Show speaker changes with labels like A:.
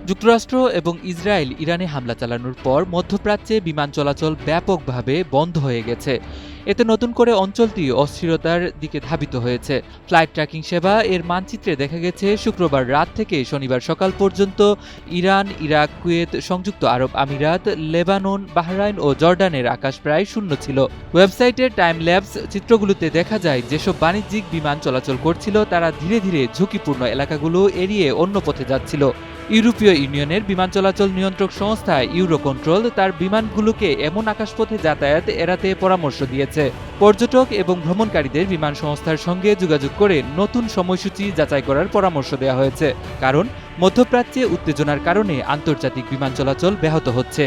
A: যুক্তরাষ্ট্র এবং ইসরায়েল ইরানে হামলা চালানোর পর মধ্যপ্রাচ্যে বিমান চলাচল ব্যাপকভাবে বন্ধ হয়ে গেছে। এতে নতুন করে অঞ্চলটি অস্থিরতার দিকে ধাবিত হয়েছে। ফ্লাইট ট্র্যাকিং সেবা এর মানচিত্রে দেখা গেছে শুক্রবার রাত থেকে শনিবার সকাল পর্যন্ত ইরান, ইরাক, কুয়েত, সংযুক্ত আরব আমিরাত, লেবানন, বাহরাইন ও জর্ডানের আকাশ প্রায় শূন্য ছিল। ওয়েবসাইটের টাইম ল্যাপস চিত্রগুলোতে দেখা যায় যেসব বাণিজ্যিক বিমান চলাচল করছিল তারা ধীরে ধীরে ঝুঁকিপূর্ণ এলাকাগুলো এড়িয়ে অন্য পথে যাচ্ছিল। ইউরোপীয় ইউনিয়নের বিমান চলাচল নিয়ন্ত্রক সংস্থা ইউরোকন্ট্রোল তার বিমানগুলোকে এমন আকাশপথে যাতায়াত এড়াতে পরামর্শ দিয়েছে। পর্যটক এবং ভ্রমণকারীদের বিমান সংস্থার সঙ্গে যোগাযোগ করে নতুন সময়সূচি যাচাই করার পরামর্শ দেওয়া হয়েছে, কারণ মধ্যপ্রাচ্যে উত্তেজনার কারণে আন্তর্জাতিক বিমান চলাচল ব্যাহত হচ্ছে।